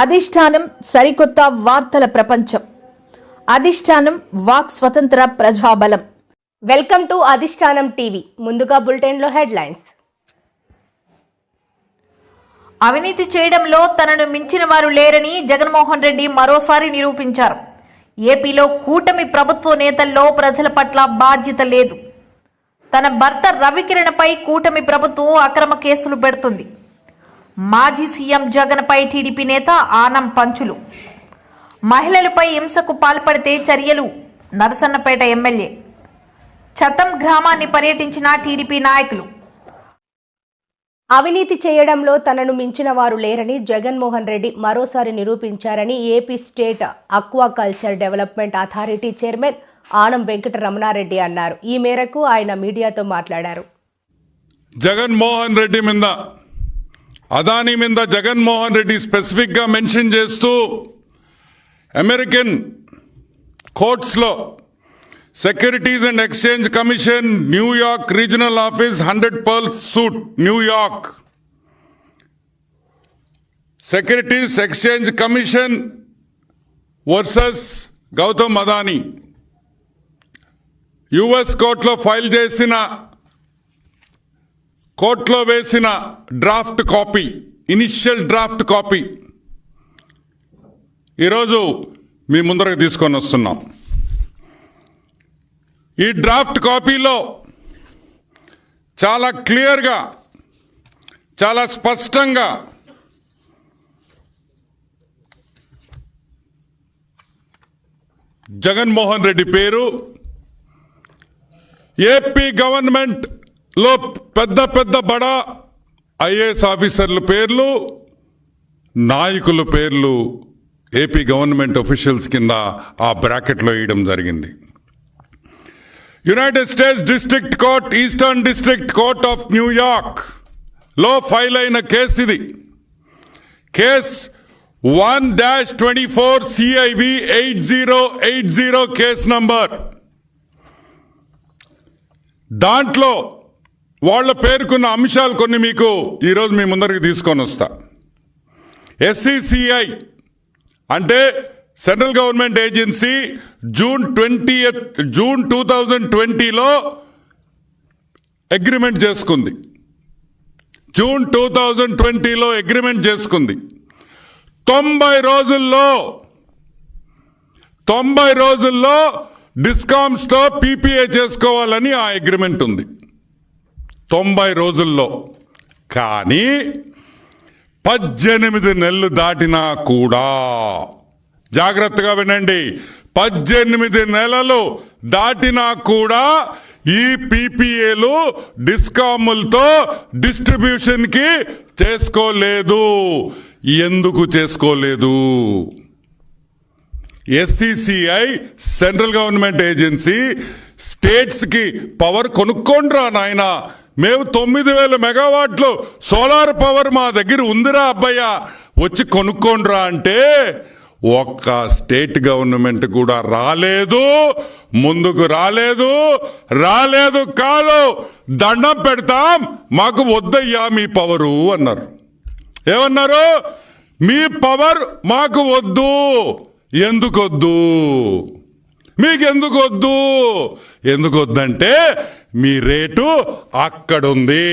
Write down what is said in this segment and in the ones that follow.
అధిష్టానం సరికొత్త వార్తల ప్రపంచం. అధిష్టానం వాక్ స్వతంత్ర ప్రజాబలం. వెల్కమ్ టు అధిష్టానం టీవీ. ముందుగా బులెటిన్లో హెడ్లైన్స్. అవినీతి చేయడంలో తనను మించిన వారు లేరని జగన్మోహన్ రెడ్డి మరోసారి నిరూపించారు. ఏపీలో కూటమి ప్రభుత్వ నేతల్లో ప్రజల పట్ల బాధ్యత లేదు. తన భర్త రవికిరణపై కూటమి ప్రభుత్వం అక్రమ కేసులు పెడుతుంది. మాజీ సీఎం జగన్పై టీడీపీ నేత ఆనం పంచులు. మహిళలపై హింసకు పాల్పడితే చర్యలు. నరసన్నపేట ఎమ్మెల్యే. చతం గ్రామాన్ని పర్యటించిన టీడీపీ నాయకులు. అవినీతి చేయడంలో తనను మించిన వారు లేరని జగన్మోహన్ రెడ్డి మరోసారి నిరూపించారని AP state aquaculture development authority chairman Anam Venkataramana Reddy అన్నారు. ఈ మేరకు ఆయన మీడియాతో మాట్లాడారు. జగన్మోహన్ రెడ్డి మీద, అదానీ మీద జగన్మోహన్ రెడ్డి స్పెసిఫిక్గా మెన్షన్ చేస్తూ అమెరికన్ కోర్ట్స్లో securities and exchange commission New York regional office 100 pearls suite New York, securities exchange commission versus Gautam Adani US కోర్టులో ఫైల్ చేసిన, కోర్టులో వేసిన draft copy, initial draft copy ఈరోజు మీ ముందరకు తీసుకొని వస్తున్నాం. ఈ డ్రాఫ్ట్ కాపీలో చాలా క్లియర్గా, చాలా స్పష్టంగా జగన్మోహన్ రెడ్డి పేరు, ఏపీ గవర్నమెంట్ లో పెద్ద పెద్ద బడా ఐఏఎస్ ఆఫీసర్ల పేర్లు, నాయకుల పేర్లు ఏపీ గవర్నమెంట్ అఫీషియల్స్ కింద ఆ బ్రాకెట్లో వేయడం జరిగింది. United states district court, eastern district court of New York లో ఫైల్ అయిన కేసు ఇది. Case 1-24 CIV 8080 case number. దాంట్లో వాళ్ళ పేర్కొన్న అంశాలు కొన్ని మీకు ఈరోజు మీ ముందరికి తీసుకొని వస్తా. SCCI అంటే సెంట్రల్ గవర్నమెంట్ ఏజెన్సీ జూన్ 2020లో అగ్రిమెంట్ చేసుకుంది. జూన్ 2020లో అగ్రిమెంట్ చేసుకుంది. 90 రోజుల్లో డిస్కామ్స్తో PPA చేసుకోవాలని ఆ అగ్రిమెంట్ ఉంది. 90 రోజుల్లో. కానీ 18 నెలలు దాటినా కూడా, జాగ్రత్తగా వినండి, 18 నెలలు దాటినా కూడా ఈ PPAలు డిస్కాములతో డిస్ట్రిబ్యూషన్కి చేసుకోలేదు. ఎందుకు చేసుకోలేదు? SCCI సెంట్రల్ గవర్నమెంట్ ఏజెన్సీ స్టేట్స్కి పవర్ కొనుక్కోండ్రా నాయనా, మేము 9000 మెగావాట్లు సోలార్ పవర్ మా దగ్గర ఉందిరా అబ్బయ్య, వచ్చి కొనుక్కోండ్రా అంటే ఒక్క స్టేట్ గవర్నమెంట్ కూడా రాలేదు, ముందుకు రాలేదు కాదు, దండం పెడతాం, మాకు వద్దయ్యా మీ పవరు అన్నారు. ఏమన్నారు? మీ పవర్ మాకు వద్దు. ఎందుకొద్దు? మీకెందుకొద్దు? ఎందుకొద్దంటే మీ రేటు అక్కడుంది,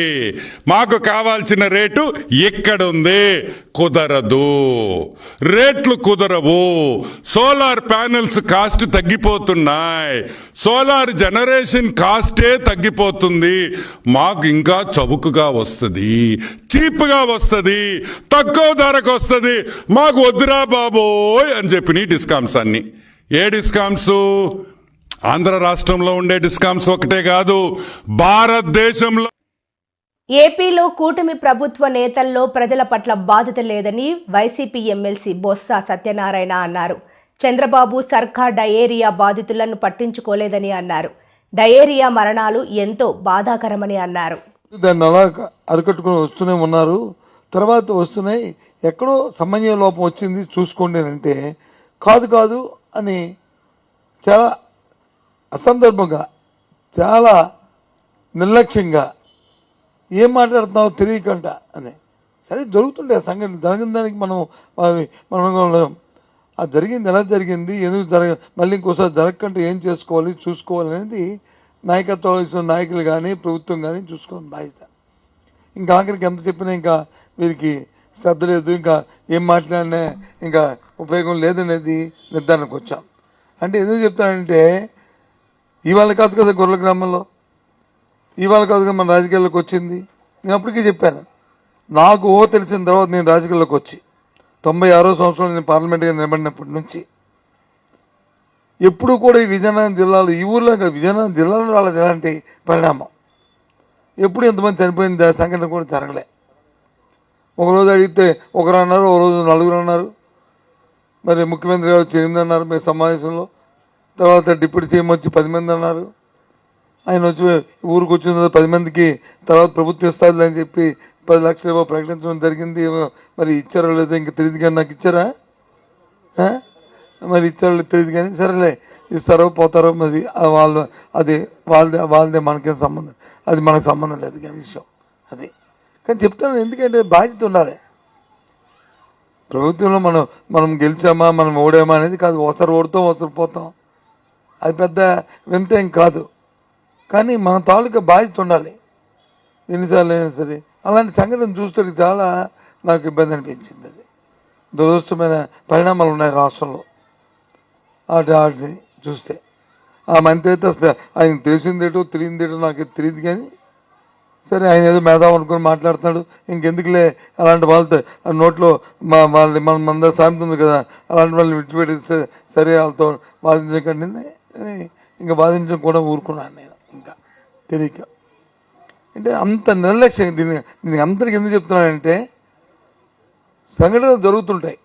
మాకు కావాల్సిన రేటు ఇక్కడుంది. కుదరదు, రేట్లు కుదరవు. సోలార్ ప్యానెల్స్ కాస్ట్ తగ్గిపోతున్నాయి, సోలార్ జనరేషన్ కాస్టే తగ్గిపోతుంది. మాకు ఇంకా చౌకగా వస్తుంది, చీప్గా వస్తుంది, తక్కువ ధరకు వస్తుంది, మాకు వద్దురా బాబోయ్ అని చెప్పిన డిస్కామ్స్ అన్ని. ఏ డిస్కామ్స్? ఆంధ్ర రాష్ట్రంలో ఉండే డిస్కామ్స్ ఒకటే కాదు, భారతదేశంలో. ఏపీలో కూటమి ప్రభుత్వ నేతల్లో ప్రజల పట్ల బాధ్యత లేదని వైసీపీ ఎమ్మెల్సీ బొత్స సత్యనారాయణ అన్నారు. చంద్రబాబు సర్కార్ డయేరియా బాధితులను పట్టించుకోలేదని అన్నారు. డయేరియా మరణాలు ఎంతో బాధాకరమని అన్నారు. దాన్ని అలా అరికట్టుకుని వస్తూనే ఉన్నారు, తర్వాత వస్తున్నాయి. ఎక్కడో సమన్వయ లోపం వచ్చింది చూసుకోండి అంటే కాదు అని చాలా అసందర్భంగా, చాలా నిర్లక్ష్యంగా ఏం మాట్లాడుతున్నావు తెలియకుండా అని సరే జరుగుతుండే ఆ సంఘటన, జరిగిన దానికి మనం ఆ జరిగింది ఎలా జరిగింది, ఎందుకు మళ్ళీ ఇంకోసారి జరగకంటే ఏం చేసుకోవాలి చూసుకోవాలి అనేది నాయకత్వం వహిస్తున్న నాయకులు కానీ ప్రభుత్వం కానీ చూసుకోవాలి బాధ్యత. ఇంకా ఆఖరికి ఎంత చెప్పినా ఇంకా వీరికి శ్రద్ధ లేదు, ఇంకా ఏం మాట్లాడినా ఇంకా ఉపయోగం లేదనేది నిర్ధారణకు వచ్చాం. అంటే ఎందుకు చెప్తానంటే ఇవాళ కాదు కదా గొర్రెల గ్రామంలో, ఇవాళ కాదు కదా మన రాజకీయాల్లోకి వచ్చింది. నేను అప్పటికీ చెప్పాను, నాకు తెలిసిన తర్వాత నేను రాజకీయాల్లోకి వచ్చి 96వ సంవత్సరంలో నేను పార్లమెంట్గా నిలబడినప్పటి నుంచి ఎప్పుడు కూడా ఈ విజయనగరం జిల్లాలో, ఈ ఊర్లో విజయనగరం జిల్లాలో రాలేదు ఎలాంటి పరిణామం. ఎప్పుడు ఎంతమంది చనిపోయింది సంఘటన కూడా జరగలే. ఒకరోజు అడిగితే ఒకరు అన్నారు, ఒక రోజు నలుగురు అన్నారు, మరి ముఖ్యమంత్రి గారు 8 అన్నారు మీ సమావేశంలో. తర్వాత డిప్యూటీ సీఎం వచ్చి 10 మంది అన్నారు. ఆయన వచ్చి ఊరికి వచ్చిన 10 మందికి తర్వాత ప్రభుత్వం ఇస్తుంది అని చెప్పి 10 లక్షలు ప్రకటించడం జరిగింది. మరి ఇచ్చారో లేదో ఇంకా తెలియదు, కానీ నాకు ఇచ్చారా, మరి ఇచ్చారో తెలియదు, కానీ సరేలే ఇస్తారో పోతారో మరి వాళ్ళదే మనకేం సంబంధం, అది మనకు సంబంధం లేదు కానీ విషయం అది. కానీ చెప్తాను ఎందుకంటే బాధ్యత ఉండాలి. ప్రభుత్వంలో మనం గెలిచామా మనం ఓడామా అనేది కాదు, ఒకసారి ఓడుతాం ఒకసారి పోతాం, అది పెద్ద వింతేం కాదు. కానీ మన తాలూకా బాధ్యత ఉండాలి ఎన్నిసార్లు అయినా సరే. అలాంటి సంఘటన చూస్తే చాలా నాకు ఇబ్బంది అనిపించింది. అది దురదృష్టమైన పరిణామాలు ఉన్నాయి రాష్ట్రంలో. వాటిని చూస్తే ఆ మంత్రి అయితే అసలు ఆయన తెలిసిందేటో తెలియదేటో నాకు తెలియదు, కానీ సరే ఆయన ఏదో మేధావు అనుకుని మాట్లాడుతున్నాడు. ఇంకెందుకులే అలాంటి వాళ్ళతో నోట్లో మన సామెత ఉంది కదా, అలాంటి వాళ్ళని విడిచిపెట్టేస్తే సరే వాళ్ళతో బాధించకండి, ఇంకా బాధించడం కూడా ఊరుకున్నాను నేను. ఇంకా తెలియక అంటే అంత నిర్లక్ష్యం. దీనికి అందరికి ఎందుకు చెప్తున్నానంటే సంఘటనలు జరుగుతుంటాయి,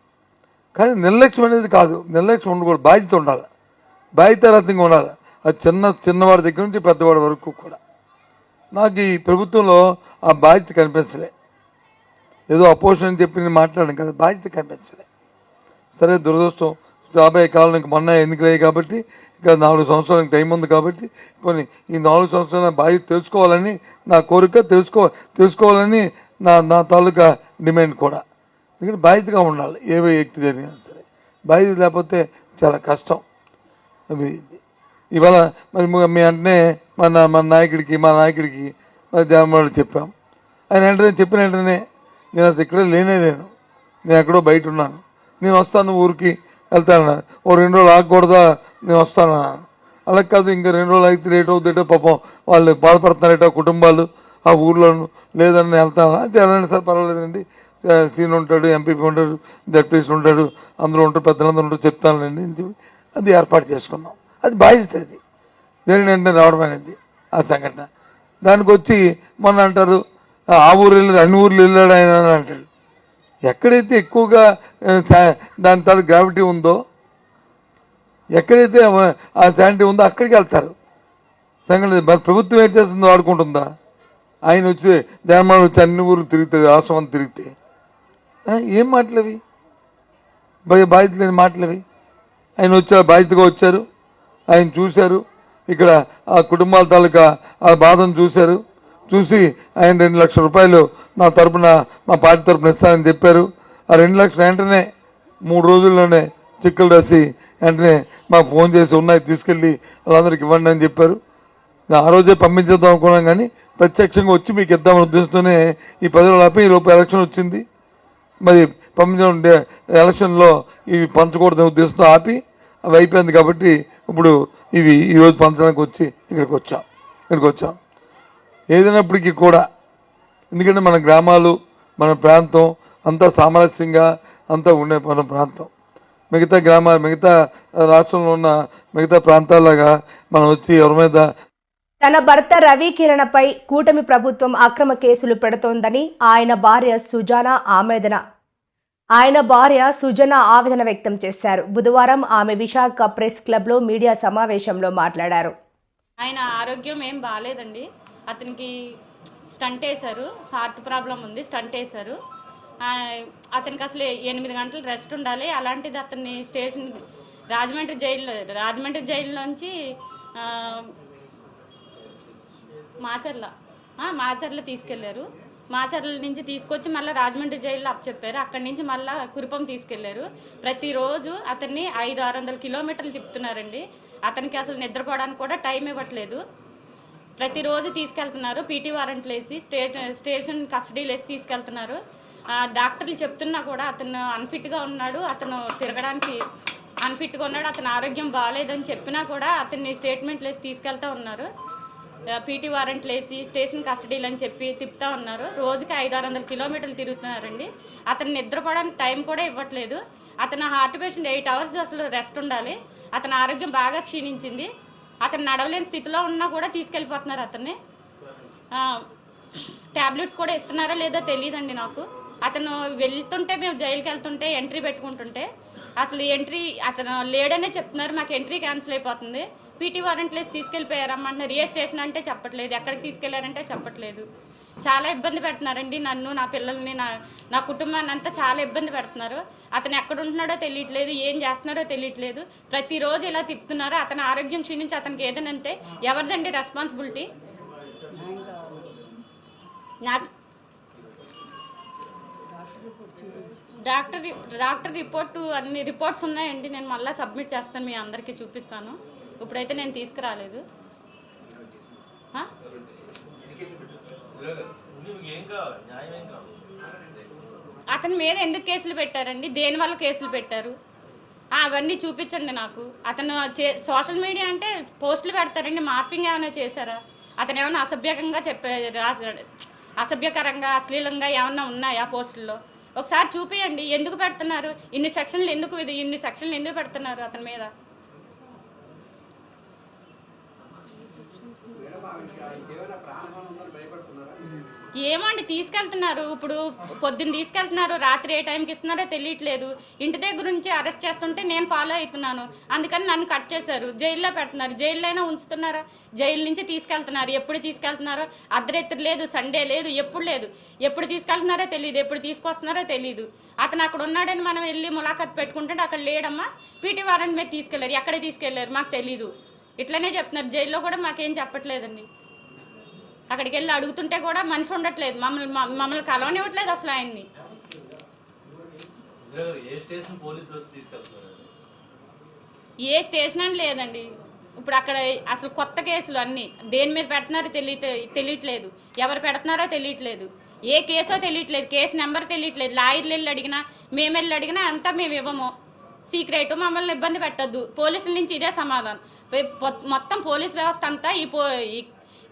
కానీ నిర్లక్ష్యం అనేది కాదు, నిర్లక్ష్యం ఉండకూడదు, బాధ్యత ఉండాలి, బాధ్యతారహితంగా ఉండాలి. అది చిన్నవాడి దగ్గర నుంచి పెద్దవాడి వరకు కూడా. నాకు ఈ ప్రభుత్వంలో ఆ బాధ్యత కనిపించలే. ఏదో అపోజిషన్ అని చెప్పి నేను మాట్లాడాను కదా, బాధ్యత కనిపించలే. సరే దురదృష్టం, రాబోయే కాలం ఇంక మొన్న ఎన్నికలయ్యాయి కాబట్టి ఇంకా 4 సంవత్సరాలకు టైం ఉంది కాబట్టి కొన్ని ఈ 4 సంవత్సరాల బాధ్యత తెలుసుకోవాలని నా కోరిక, తెలుసుకోవాలని నా తాలూకా డిమాండ్ కూడా. ఎందుకంటే బాధ్యతగా ఉండాలి, ఏ వ్యక్తి జరిగినా సరే. బాధ్యత లేకపోతే చాలా కష్టం. ఇవాళ మరి మీ అంటే మా నాయకుడికి మరి జగన్మోహన్ చెప్పాం. ఆయన వెంటనే చెప్పిన వెంటనే నేను అసలు ఇక్కడే లేను, నేను ఎక్కడో బయట ఉన్నాను, నేను వస్తాను ఊరికి వెళ్తాను, ఓ 2 రోజులు ఆగకూడదా, నేను వస్తాను. అలా కాదు, ఇంకా 2 రోజులు అయితే లేట్ అవుతుంటే పాపం వాళ్ళు బాధపడుతున్నారట కుటుంబాలు ఆ ఊర్లోను, లేదని నేను వెళ్తాను. అయితే వెళ్ళండి సార్ పర్వాలేదండి, సీన్ ఉంటాడు, ఎంపీపీ ఉంటాడు, జడ్పీసీ ఉంటాడు, అందరూ ఉంటారు, పెద్దలందరూ ఉంటారు, చెప్తానులేండి అని చెప్పి అది ఏర్పాటు చేసుకున్నాం. అది బాధ్యత. అది దేని వెంటనే రావడం అనేది ఆ సంఘటన. దానికి వచ్చి మొన్న అంటారు ఆ ఊరు వెళ్ళాడు, అన్ని ఊర్లు వెళ్ళాడు ఆయన అని అంటాడు. ఎక్కడైతే ఎక్కువగా దాని తాలూ గ్రావిటీ ఉందో, ఎక్కడైతే ఆ శానిటీ ఉందో అక్కడికి వెళ్తారు. సంఘటన మరి ప్రభుత్వం ఏం చేస్తుందో ఆడుకుంటుందా? ఆయన వచ్చి జగన్మోహన్ వచ్చి అన్ని ఊర్లు తిరుగుతుంది, రాష్ట్రం అంతా తిరిగితే ఏం మాటలవి, బాధ్యత లేని మాటలవి. ఆయన వచ్చి బాధ్యతగా వచ్చారు, ఆయన చూశారు, ఇక్కడ ఆ కుటుంబాల తాలూకా ఆ బాధను చూశారు. చూసి ఆయన 2 లక్షల రూపాయలు నా తరపున మా పార్టీ తరపున ఇస్తానని చెప్పారు. ఆ 2 లక్షలు వెంటనే 3 రోజుల్లోనే చెక్కులు రాసి వెంటనే మాకు ఫోన్ చేసి ఉన్నాయి తీసుకెళ్ళి వాళ్ళందరికి ఇవ్వండి అని చెప్పారు. ఆ రోజే పంపించేద్దాం అనుకున్నాం, కానీ ప్రత్యక్షంగా వచ్చి మీకు ఇద్దామని ఉద్దేశంతోనే ఈ 10 రోజులు ఆపి ఈ లోపు ఎలక్షన్ వచ్చింది. మరి పంపించడం ఎలక్షన్లో ఇవి పంచకూడదనే ఉద్దేశంతో ఆపి అవి అయిపోయింది. కాబట్టి ఇప్పుడు ఇవి ఈరోజు పంచడానికి వచ్చి ఇక్కడికి వచ్చాం. ఏదైనప్పటికీ కూడా ఎందుకంటే మన గ్రామాలు మన ప్రాంతం అంతా సామరస్యంగా అంతా ఉండే మన ప్రాంతం. మిగతా గ్రామాలు మిగతా రాష్ట్రంలో ఉన్న మిగతా ప్రాంతాల్లాగా మనం వచ్చి ఎవరి మీద తన భర్త రవి కిరణపై కూటమి ప్రభుత్వం అక్రమ కేసులు పెడుతోందని ఆయన భార్య సుజన ఆవేదన వ్యక్తం చేశారు. బుధవారం ఆమె విశాఖ ప్రెస్ క్లబ్లో మీడియా సమావేశంలో మాట్లాడారు. ఆయన ఆరోగ్యం ఏం బాగాలేదండి, అతనికి స్టంట్ వేశారు, హార్ట్ ప్రాబ్లం ఉంది, స్టంట్ వేశారు. అతనికి అసలు 8 గంటలు రెస్ట్ ఉండాలి. అలాంటిది అతన్ని స్టేషన్ రాజమండ్రి జైల్లోంచి మాచర్ల తీసుకెళ్లారు. మాచర్ల నుంచి తీసుకొచ్చి మళ్ళీ రాజమండ్రి జైల్లో అప్పచెప్పారు. అక్కడి నుంచి మళ్ళీ కురుపం తీసుకెళ్లారు. ప్రతిరోజు అతన్ని 500-600 కిలోమీటర్లు తిప్పుతున్నారండి. అతనికి అసలు నిద్రపోవడానికి కూడా టైం ఇవ్వట్లేదు. ప్రతిరోజు తీసుకెళ్తున్నారు, పీటీ వారెంట్లు వేసి స్టేషన్ కస్టడీలు వేసి తీసుకెళ్తున్నారు. డాక్టర్లు చెప్తున్నా కూడా అతను అన్ఫిట్గా ఉన్నాడు, అతను తిరగడానికి అన్ఫిట్గా ఉన్నాడు, అతని ఆరోగ్యం బాగాలేదని చెప్పినా కూడా అతన్ని స్టేట్మెంట్లు వేసి తీసుకెళ్తా ఉన్నారు. పీటీ వారెంట్లు వేసి స్టేషన్ కస్టడీలు అని చెప్పి తిప్పుతా ఉన్నారు. రోజుకి 500-600 కిలోమీటర్లు తిరుగుతున్నారండి. అతను నిద్రపోవడానికి టైం కూడా ఇవ్వట్లేదు. అతను హార్ట్ పేషెంట్, 8 అవర్స్ అసలు రెస్ట్ ఉండాలి. అతని ఆరోగ్యం బాగా క్షీణించింది. అతను నడవలేని స్థితిలో ఉన్నా కూడా తీసుకెళ్ళిపోతున్నారు అతన్ని. ట్యాబ్లెట్స్ కూడా ఇస్తున్నారా లేదా తెలియదండి నాకు. అతను వెళ్తుంటే, మేము జైలుకి వెళ్తుంటే ఎంట్రీ పెట్టుకుంటుంటే అసలు ఎంట్రీ అతను లేడనే చెప్తున్నారు. మాకు ఎంట్రీ క్యాన్సిల్ అయిపోతుంది. పీటీ వారెంట్లు వేసి తీసుకెళ్ళిపోయారమ్మంటున్నారు. ఏ స్టేషన్ అంటే చెప్పట్లేదు, ఎక్కడికి తీసుకెళ్లారంటే చెప్పట్లేదు. చాలా ఇబ్బంది పెడుతున్నారండి నన్ను, నా పిల్లల్ని, నా కుటుంబాన్ని అంతా చాలా ఇబ్బంది పెడుతున్నారు. అతను ఎక్కడ ఉంటున్నాడో తెలియట్లేదు, ఏం చేస్తున్నారో తెలియట్లేదు. ప్రతిరోజు ఇలా తిప్పుతున్నారు. అతని ఆరోగ్యం క్షీణించి అతనికి ఏదైనా అంతే ఎవరిదండి రెస్పాన్సిబిలిటీ? నాకు డాక్టర్ రిపోర్టు అన్ని రిపోర్ట్స్ ఉన్నాయండి. నేను మళ్ళీ సబ్మిట్ చేస్తాను, మీ అందరికీ చూపిస్తాను. ఇప్పుడైతే నేను తీసుకురాలేదు. అతని మీద ఎందుకు కేసులు పెట్టారండి? దేనివల్ల కేసులు పెట్టారు? అవన్నీ చూపించండి నాకు. అతను సోషల్ మీడియా అంటే పోస్టులు పెడతారండి. మార్పింగ్ ఏమైనా చేశారా? అతను ఏమైనా అసభ్యకంగా రాశాడు, అసభ్యకరంగా అశ్లీలంగా ఏమన్నా ఉన్నాయా పోస్టుల్లో? ఒకసారి చూపియండి. ఎందుకు పెడుతున్నారు ఇన్ని సెక్షన్లు? ఇన్ని సెక్షన్లు ఎందుకు పెడుతున్నారు అతని మీద? ఏమో అండి, తీసుకెళ్తున్నారు. ఇప్పుడు పొద్దున్న తీసుకెళ్తున్నారు, రాత్రి ఏ టైంకి ఇస్తున్నారో తెలియట్లేదు. ఇంటి దగ్గర నుంచి అరెస్ట్ చేస్తుంటే నేను ఫాలో అవుతున్నాను, అందుకని నన్ను కట్ చేశారు. జైల్లో పెడుతున్నారు. జైల్లో అయినా ఉంచుతున్నారా? జైలు నుంచి తీసుకెళ్తున్నారు. ఎప్పుడు తీసుకెళ్తున్నారో అర్ధరాత్రి లేదు, సండే లేదు, ఎప్పుడు లేదు. ఎప్పుడు తీసుకెళ్తున్నారో తెలియదు, ఎప్పుడు తీసుకొస్తున్నారో తెలియదు. అతను అక్కడ ఉన్నాడని మనం వెళ్ళి ములాఖత్ పెట్టుకుంటే అక్కడ లేడమ్మా, పీటీ వారెంట్ మీద తీసుకెళ్లారు. ఎక్కడ తీసుకెళ్లారు మాకు తెలీదు. ఇట్లనే చెప్తున్నారు. జైల్లో కూడా మాకేం చెప్పట్లేదండి. అక్కడికి వెళ్ళి అడుగుతుంటే కూడా మనిషి ఉండట్లేదు, మమ్మల్ని కలవనివ్వట్లేదు అసలు ఆయన్ని. ఏ స్టేషన్ అని లేదండి. ఇప్పుడు అక్కడ అసలు కొత్త కేసులు అన్నీ దేని మీద పెడుతున్నారో తెలియట్లేదు, ఎవరు పెడుతున్నారో తెలియట్లేదు, ఏ కేసో తెలియట్లేదు, కేసు నెంబర్ తెలియట్లేదు. లాయర్లు వెళ్ళి అడిగినా, మేము వెళ్ళి అడిగినా అంతా మేము ఇవ్వము, సీక్రెట్, మమ్మల్ని ఇబ్బంది పెట్టద్దు. పోలీసుల నుంచి ఇదే సమాధానం. మొత్తం పోలీస్ వ్యవస్థ అంతా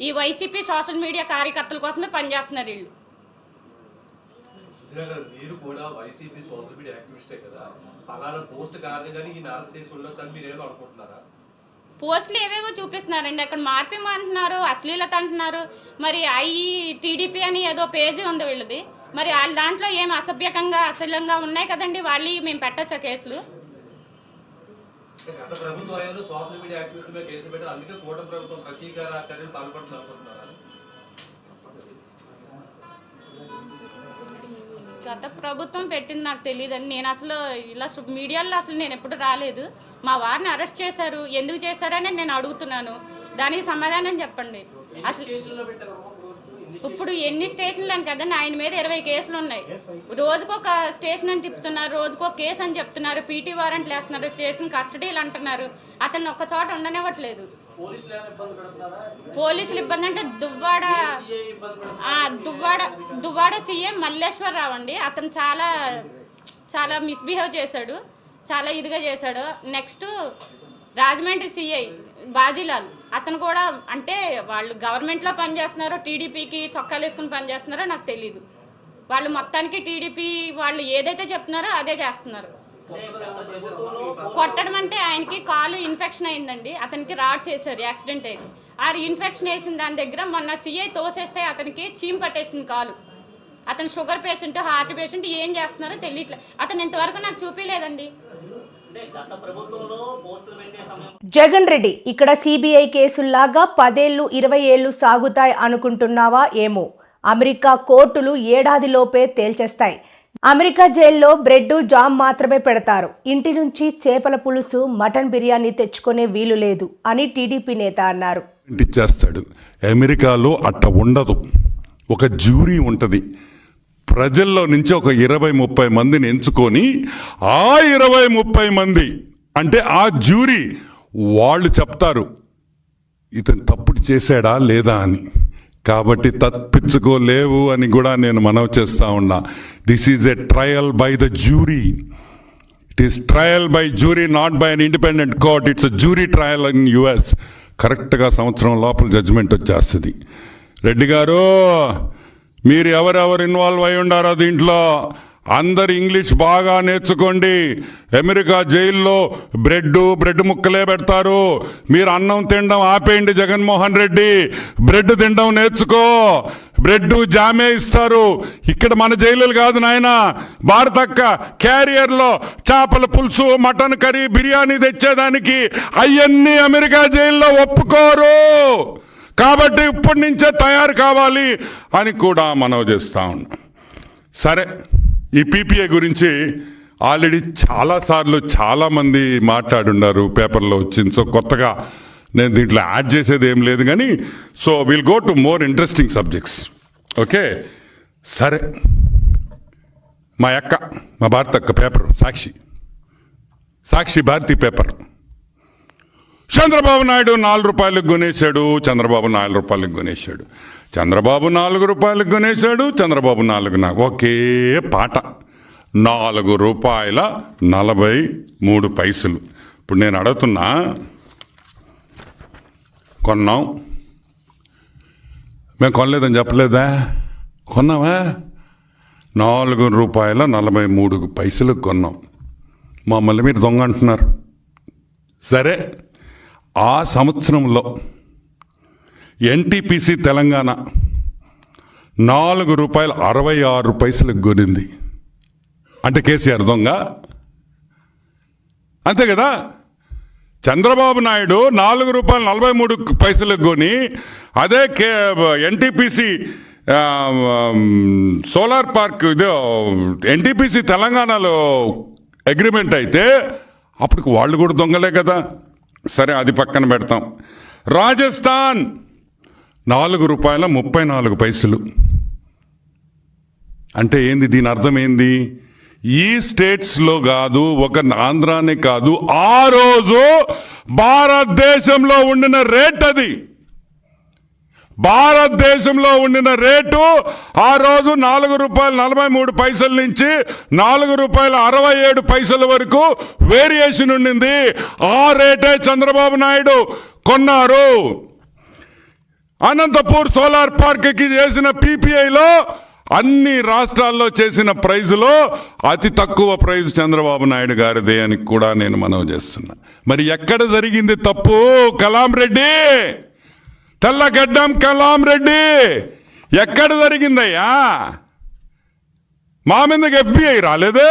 ఈ వైసీపీ సోషల్ మీడియా కార్యకర్తల కోసమే పనిచేస్తున్నారు వీళ్ళు. మీరు కూడా వైసీపీ సోషల్ మీడియా యాక్టివిస్టే కదా, అలానే పోస్ట్ కారణంగానే ఈ అరెస్ట్ చేసి ఉండొచ్చని మీరు ఏమో అనుకుంటున్నారా? పోస్టులు ఏవేవో చూపిస్తున్నారండి. అక్కడ మార్పింగ్ అంటున్నారు, అశ్లీలత అంటున్నారు. మరి టీడీపీ అని ఏదో పేజీ ఉంది వీళ్ళది. మరి వాళ్ళ దాంట్లో ఏం అసభ్యకంగా అశ్లీలంగా ఉన్నాయి కదండి, వాళ్ళు మేము పెట్టచ్చా కేసులు? గత ప్రభుత్వం ఏదో సోషల్ మీడియా యాక్టివిటీ మీద కేసులు పెట్టారు, అందుకే కూటమి ప్రభుత్వం ప్రతీకార చర్యలు పాల్పడుతుంది అనుకుంటున్నారా? గత ప్రభుత్వం పెట్టింది నాకు తెలియదండి. నేను అసలు ఇలా మీడియాలో అసలు నేను ఎప్పుడు రాలేదు. మా వారిని అరెస్ట్ చేశారు, ఎందుకు చేశారని నేను అడుగుతున్నాను. దానికి సమాధానం చెప్పండి. అసలు ఇప్పుడు ఎన్ని స్టేషన్లు అని కదండి, ఆయన మీద 20 కేసులు ఉన్నాయి. రోజుకొక స్టేషన్ అని తిప్పుతున్నారు, రోజుకొక కేసు అని చెప్తున్నారు, పీటీ వారెంట్లు వేస్తున్నారు, స్టేషన్ కస్టడీలు అంటున్నారు. అతను ఒక్క చోట ఉండనివ్వట్లేదు. పోలీసులు ఇబ్బంది అంటే దువ్వాడ సీఎం మల్లేశ్వరరావు అండి. అతను చాలా మిస్బిహేవ్ చేశాడు, చాలా ఇదిగా చేశాడు. నెక్స్ట్ రాజమండ్రి సిఐ బాజీలాల్, అతను కూడా అంటే వాళ్ళు గవర్నమెంట్లో పనిచేస్తున్నారో టీడీపీకి చొక్కాలు వేసుకుని పనిచేస్తున్నారో నాకు తెలీదు. వాళ్ళు మొత్తానికి టీడీపీ వాళ్ళు ఏదైతే చెప్తున్నారో అదే చేస్తున్నారు. కొట్టడం అంటే ఆయనకి కాలు ఇన్ఫెక్షన్ అయిందండి, అతనికి రాడ్స్ వేసారు, యాక్సిడెంట్ అయింది. ఆ ఇన్ఫెక్షన్ వేసిన దాని దగ్గర మొన్న సిఐ తోసేస్తే అతనికి చీమ్ పట్టేసింది కాలు. అతను షుగర్ పేషెంట్, హార్ట్ పేషెంట్, ఏం చేస్తున్నారో తెలియట్లేదు. అతను ఇంతవరకు నాకు చూపించలేదండి. జగన్ రెడ్డి ఇక్కడ సిబిఐ కేసుల్లాగా 10 ఏళ్ళు 20 ఏళ్ళు సాగుతాయి అనుకుంటున్నావా ఏమో? అమెరికా కోర్టులు ఏడాదిలోపే తేల్చేస్తాయి. అమెరికా జైల్లో బ్రెడ్ జామ్ మాత్రమే పెడతారు. ఇంటి నుంచి చేపల పులుసు, మటన్ బిర్యానీ తెచ్చుకునే వీలు లేదు అని టీడీపీ నేత అన్నారు. ఇచ్చేస్తాడు. అమెరికాలో అట్ట ఉండదు. ఒక జ్యూరీ ఉంటుంది. ప్రజల్లో నుంచి ఒక 20-30 మందిని ఎంచుకొని ఆ 20-30 మంది అంటే ఆ జ్యూరీ వాళ్ళు చెప్తారు ఇతను తప్పుడు చేశాడా లేదా అని. కాబట్టి తప్పించుకోలేవు అని కూడా నేను మనవి చేస్తా ఉన్నా. This is a trial by the jury. It is trial by jury, not by an independent court. It's a jury trial in US. కరెక్ట్గా సంవత్సరం లోపల జడ్జిమెంట్ వచ్చేస్తుంది. రెడ్డి గారు, మీరు ఎవరెవరు ఇన్వాల్వ్ అయి ఉండారో దీంట్లో అందరు ఇంగ్లీష్ బాగా నేర్చుకోండి. అమెరికా జైల్లో బ్రెడ్ ముక్కలే పెడతారు. మీరు అన్నం తినడం ఆపేయండి. జగన్మోహన్ రెడ్డి, బ్రెడ్ తినడం నేర్చుకో. బ్రెడ్ జామే ఇస్తారు. ఇక్కడ మన జైలులు కాదు నాయన. భారతక్క క్యారియర్లో చేపల పులుసు, మటన్ కర్రీ, బిర్యానీ తెచ్చేదానికి అవన్నీ అమెరికా జైల్లో ఒప్పుకోరు. కాబట్టి ఇప్పటి నుంచే తయారు కావాలి అని కూడా మనవి చేస్తా ఉన్నాం. సరే, ఈ PPA గురించి ఆల్రెడీ చాలాసార్లు చాలామంది మాట్లాడున్నారు, పేపర్లో వచ్చింది. సో కొత్తగా నేను దీంట్లో యాడ్ చేసేది ఏం లేదు కానీ, so will go to more interesting subjects. Okay, సరే, మా భారతక్క పేపర్ సాక్షి భారతి పేపర్. చంద్రబాబు నాయుడు 4 రూపాయలకు కొనేశాడు. చంద్రబాబు 4 రూపాయలకు కొనేశాడు. చంద్రబాబు 4 రూపాయలకు కొనేశాడు. చంద్రబాబు 4 ఒకే పాట. 4 రూపాయల 43 పైసలు. ఇప్పుడు నేను అడుగుతున్నా, కొన్నాం, మేము కొనలేదని చెప్పలేదా? కొన్నావా? 4 రూపాయల 43 పైసలకు కొన్నాం. మమ్మల్ని మీరు దొంగ అంటున్నారు. సరే, ఆ సంవత్సరంలో NTPC తెలంగాణ 4 రూపాయల 66 పైసలకు కొనింది. అంటే కేసీఆర్ దొంగ అంతే కదా? చంద్రబాబు నాయుడు 4 రూపాయల 43 పైసలకు కొని అదే NTPC సోలార్ పార్క్ ఇదో NTPC తెలంగాణలో అగ్రిమెంట్ అయితే అప్పటికి వాళ్ళు కూడా దొంగలే కదా. సరే, అది పక్కన పెడతాం. రాజస్థాన్ 4 రూపాయల 34 పైసలు. అంటే ఏంది? దీని అర్థం ఏంది? ఈ స్టేట్స్లో కాదు, ఒక ఆంధ్రానే కాదు, ఆ రోజు భారతదేశంలో ఉండిన రేట్ అది. భారతదేశంలో ఉండిన రేటు ఆ రోజు 4 రూపాయల 43 పైసల నుంచి 4 రూపాయల 67 పైసల వరకు వేరియేషన్ ఉండింది. ఆ రేటే చంద్రబాబు నాయుడు కొన్నారు. అనంతపూర్ సోలార్ పార్క్కి చేసిన PPAలో అన్ని రాష్ట్రాల్లో చేసిన ప్రైజులో అతి తక్కువ ప్రైజ్ చంద్రబాబు నాయుడు గారిదే అని కూడా నేను మనవి చేస్తున్నా. మరి ఎక్కడ జరిగింది తప్పు? కలాం రెడ్డి, తెల్లగడ్డం కలాం రెడ్డి, ఎక్కడ జరిగిందయ్యా? మా మీదకి FBI రాలేదు.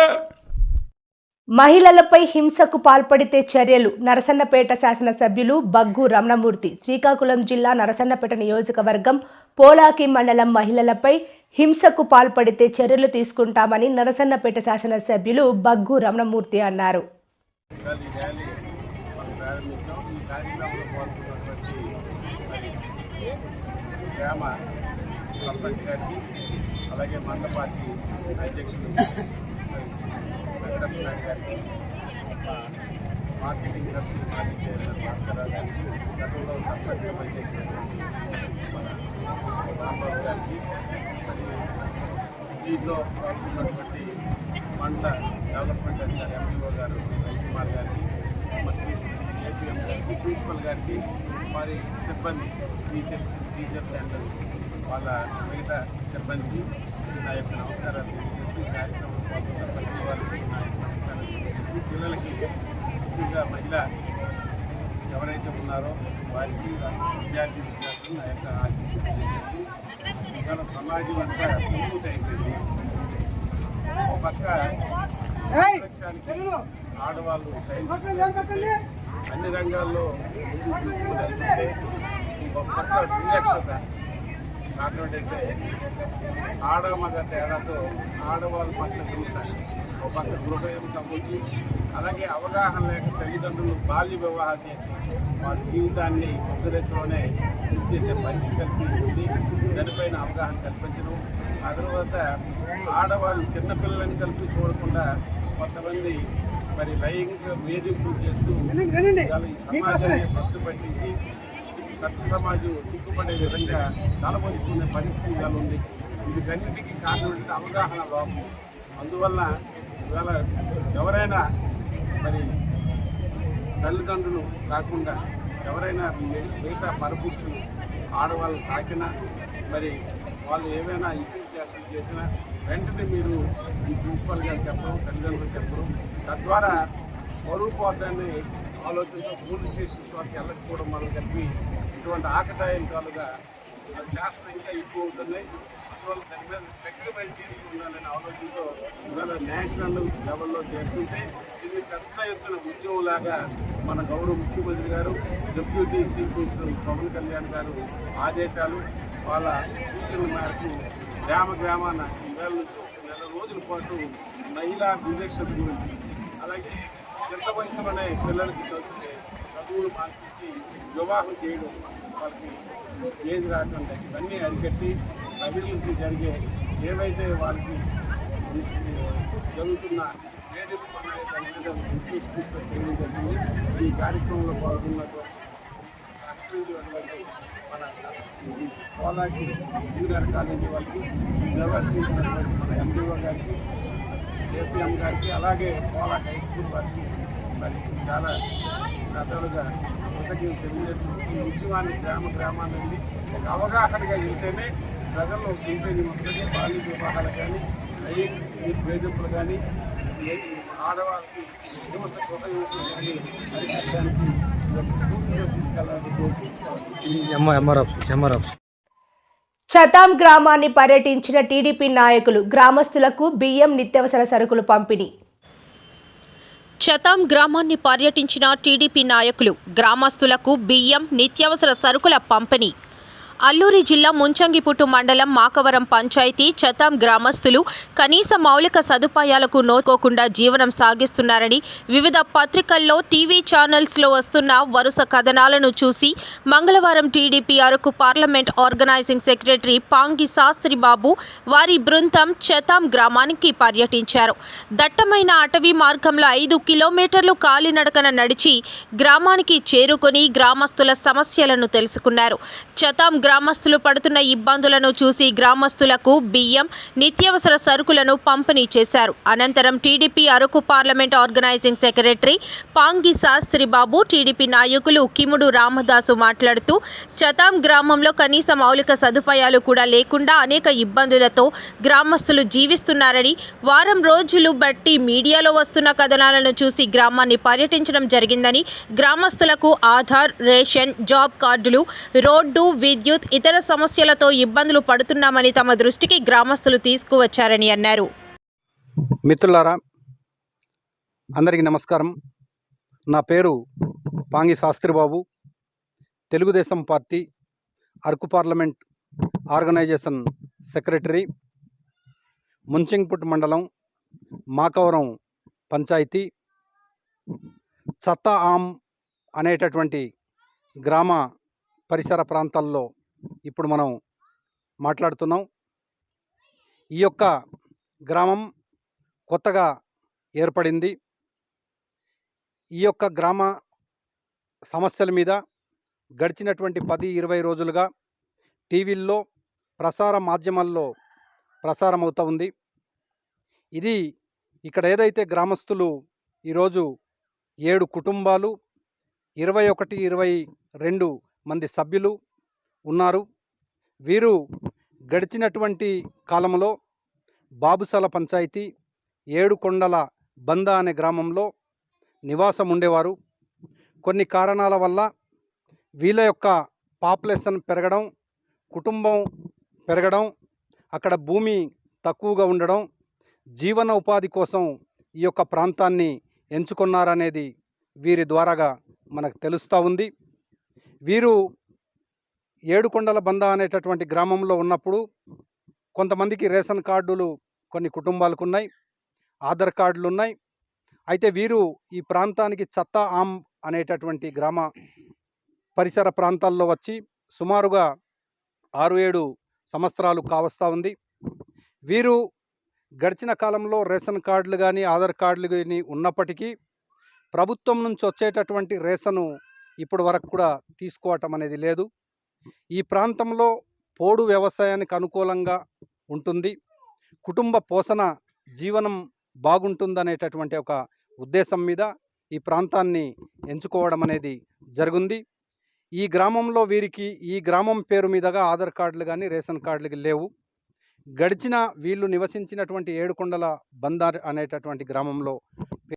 మహిళలపై హింసకు పాల్పడితే చర్యలు. నరసన్నపేట శాసనసభ్యులు బగ్గు రమణమూర్తి. శ్రీకాకుళం జిల్లా నరసన్నపేట నియోజకవర్గం పోలాకి మండలం మహిళలపై హింసకు పాల్పడితే చర్యలు తీసుకుంటామని నరసన్నపేట శాసనసభ్యులు బగ్గు రమణమూర్తి అన్నారు. గ్రామ సర్పంచ్ గారికి, అలాగే మండల పార్టీ అధ్యక్షులు వెంకటప్ప నాయుడు గారికి, మార్కెటింగ్ ట్రస్ట్ మాజీ చైర్మన్ భాస్కరరావు గారికి, గతంలో సర్పంచ్గా పనిచేసిన మన రాంబాబు గారికి, మరి దీంట్లో ఉన్నటువంటి మండల డెవలప్మెంట్ అధికారి MDO గారు రవికుమార్ గారికి, మరి APMC ప్రిన్సిపల్ గారికి, మరి సిబ్బంది టీచర్స్ అండ్ వాళ్ళ మిగతా సిబ్బందికి నా యొక్క నమస్కారాలు తెలియజేస్తూ ఈ కార్యక్రమం పాల్గొన్న ప్రతి వారికి నా యొక్క నమస్కారాలు తెలియజేస్తూ పిల్లలకి ముఖ్యంగా మహిళ ఎవరైతే ఉన్నారో వారికి విద్యార్థులు నా యొక్క ఆశీస్సులు తెలియజేస్తూ ఇవాళ సమాజం అంతా పూర్తి అయిపోయింది. ఒక పక్క లక్ష్యానికి ఆడవాళ్ళు సైన్స్ అన్ని రంగాల్లో తీసుకుంటే ఒక పక్క విలక్షత కాకపోతే ఆడ మగ తేడాతో ఆడవాళ్ళ పట్ల హింస ఒక పక్క గృహహింస అవ్వచ్చు, అలాగే అవగాహన లేక తల్లిదండ్రులు బాల్య వివాహాలు చేసి వాళ్ళ జీవితాన్ని ఒక దశలోనే చేసే పరిస్థితి ఉంది. దానిపైన అవగాహన కల్పించడం, ఆ తర్వాత ఆడవాళ్ళు చిన్నపిల్లలని కలిపి చూడకుండా కొంతమంది మరి లైంగిక వేధింపులు చేస్తూ ఈ సమాజాన్ని ఫస్ట్ పట్టించి సత్య సమాజం సిగ్గుపడే విధంగా తలపంచుకునే పరిస్థితి ఇవాళ ఉంది. వీటికన్నిటికీ కారణం అవగాహన లోపం. అందువల్ల ఇవాళ ఎవరైనా మరి తల్లిదండ్రులు కాకుండా ఎవరైనా మిగతా పరపురుషులు ఆడవాళ్ళు తాకినా మరి వాళ్ళు ఏమైనా ఇన్ఫెక్షన్ చేసినా వెంటనే మీరు ఈ ప్రిన్సిపల్ గారు చెప్పడం, తల్లిదండ్రులు చెప్పడం, తద్వారా పరువు పోతాన్ని ఆలోచనతో పోలీస్ స్టేషన్స్ వరకు వెళ్ళకపోవడం మనం చెప్పి ఇటువంటి ఆకతాయికాలుగా శాస్త్రం ఇంకా ఎక్కువ అవుతున్నాయి. అందువల్ల దాని మీద స్ట్రిక్ట్మైన చర్యలు ఉండాలనే ఆలోచనతో ఇవాళ నేషనల్ లెవెల్లో చేస్తుంటే ఇది పెద్ద ఎత్తున ఉద్యమంలాగా మన గౌరవ ముఖ్యమంత్రి గారు, deputy chief minister Pawan Kalyan గారు ఆదేశాలు, వాళ్ళ సూచనల మేరకు గ్రామాన ఈవేళ నుంచి 1 నెల రోజుల పాటు మహిళా వివక్షత గురించి, అలాగే చిన్న వయసులోనే పిల్లలకి చదువులు మార్పించి వివాహం చేయడం, వాళ్ళకి ఏజ్ రాకుండా ఇవన్నీ అరికట్టి మహిళలకి జరిగే ఏవైతే వాళ్ళకి జరుగుతున్న వేధింపు అనేది దాని మీద చూసుకుంటూ చేయడం జరిగింది. ఈ కార్యక్రమంలో పాల్గొన్నటువంటి మన కోలాకి జూనియర్ కాలేజీ వాళ్ళకి నిర్వర్తించినటువంటి మన ఎంపీఓ గారికి, ఏపీఎం గారికి, అలాగే కోలాకి హై స్కూల్ వారికి మరి చాలా రకాలుగా కృతజ్ఞతలు తెలియజేస్తూ ఈ ఉద్యమాన్ని గ్రామాన్ని వెళ్ళి ఒక అవగాహనగా వెళ్తేనే ప్రజల్లో చైతన్యం వస్తుంది. బాల్య వివాహాలు కానీ, లైంగిక వేధింపులు కానీ, ఆడవాళ్ళకి హింస గృహహింసలు కానీ అరికట్టడానికి స్ఫూర్తిగా తీసుకెళ్లాలని కోరుకుంటున్నాను. చతాం గ్రామాన్ని పర్యటించిన టీడీపీ నాయకులు గ్రామస్తులకు బియ్యం, నిత్యావసర సరుకులు పంపిణీ. చతాం గ్రామాన్ని పర్యటించిన టీడీపీ నాయకులు గ్రామస్తులకు బియ్యం, నిత్యావసర సరుకుల పంపిణీ. అల్లూరి జిల్లా ముంచంగిపుట్టు మండలం మాకవరం పంచాయతీ చతాం గ్రామస్తులు కనీస మౌలిక సదుపాయాలకు నోచుకోకుండా జీవనం సాగిస్తున్నారని వివిధ పత్రికల్లో, టీవీ ఛానల్స్లో వస్తున్న వరుస కథనాలను చూసి మంగళవారం TDP Araku parliament organizing secretary Pangi Shastri Babu వారి బృందం చతాం గ్రామానికి పర్యటించారు. దట్టమైన అటవీ మార్గంలో 5 కిలోమీటర్లు కాలినడకన నడిచి గ్రామానికి చేరుకొని గ్రామస్తుల సమస్యలను తెలుసుకున్నారు. చతాం గ్రామస్తులు పడుతున్న ఇబ్బందులను చూసి గ్రామస్తులకు బియ్యం, నిత్యావసర సరుకులను పంపిణీ చేశారు. అనంతరం TDP Araku parliament organizing secretary Pangi Shastri Babu, TDP నాయకులు కిముడు రామదాసు మాట్లాడుతూ చతాం గ్రామంలో కనీస మౌలిక సదుపాయాలు కూడా లేకుండా అనేక ఇబ్బందులతో గ్రామస్తులు జీవిస్తున్నారని, వారం రోజులు బట్టి మీడియాలో వస్తున్న కథనాలను చూసి గ్రామాన్ని పర్యటించడం జరిగిందని, గ్రామస్తులకు ఆధార్, రేషన్, జాబ్ కార్డులు, రోడ్డు, విద్యుత్, ఇతర సమస్యలతో ఇబ్బందులు పడుతున్నామని తమ దృష్టికి గ్రామస్తులు తీసుకువచ్చారని అన్నారు. మిత్రులారా, అందరికీ నమస్కారం. నా పేరు Pangi Shastribabu. Telugu Desam party Araku parliament organisation secretary, Munchingput మండలం మాకవరం పంచాయతీ చతాం అనేటటువంటి గ్రామ పరిసర ప్రాంతాల్లో ఇప్పుడు మనం మాట్లాడుతున్నాం. ఈ యొక్క గ్రామం కొత్తగా ఏర్పడింది. ఈ యొక్క గ్రామ సమస్యల మీద గడిచినటువంటి 10-20 రోజులుగా టీవీల్లో, ప్రసార మాధ్యమాల్లో ప్రసారం అవుతూ ఉంది. ఇది ఇక్కడ ఏదైతే గ్రామస్తులు ఈరోజు 7 కుటుంబాలు, 21-22 మంది సభ్యులు ఉన్నారు. వీరు గడిచినటువంటి కాలంలో బాబుసాల పంచాయతీ ఏడుకొండల బంద అనే గ్రామంలో నివాసం ఉండేవారు. కొన్ని కారణాల వల్ల వీళ్ళ యొక్క పాపులేషన్ పెరగడం, కుటుంబం పెరగడం, అక్కడ భూమి తక్కువగా ఉండడం, జీవన ఉపాధి కోసం ఈ యొక్క ప్రాంతాన్ని ఎంచుకున్నారనేది వీరి ద్వారాగా మనకు తెలుస్తూ ఉంది. వీరు ఏడుకొండల బంద అనేటటువంటి గ్రామంలో ఉన్నప్పుడు కొంతమందికి రేషన్ కార్డులు కొన్ని కుటుంబాలకు ఉన్నాయి. ఆధార్ కార్డులు ఉన్నాయి. అయితే వీరు ఈ ప్రాంతానికి చత్తా ఆమ్ అనేటటువంటి గ్రామ పరిసర ప్రాంతాల్లో వచ్చి సుమారుగా 6-7 సంవత్సరాలు కావస్తూ ఉంది. వీరు గడిచిన కాలంలో రేషన్ కార్డులు కానీ ఆధార్ కార్డులు కానీ ఉన్నప్పటికీ ప్రభుత్వం నుంచి వచ్చేటటువంటి రేషను ఇప్పటి వరకు కూడా తీసుకోవటం అనేది లేదు. ఈ ప్రాంతంలో పోడు వ్యవసాయానికి అనుకూలంగా ఉంటుంది, కుటుంబ పోషణ జీవనం బాగుంటుందనేటటువంటి ఒక ఉద్దేశం మీద ఈ ప్రాంతాన్ని ఎంచుకోవడం అనేది జరిగింది. ఈ గ్రామంలో వీరికి ఈ గ్రామం పేరు మీదుగా ఆధార్ కార్డులు కానీ రేషన్ కార్డులు లేవు. గడిచిన వీళ్ళు నివసించినటువంటి ఏడుకొండల బందార్ అనేటటువంటి గ్రామంలో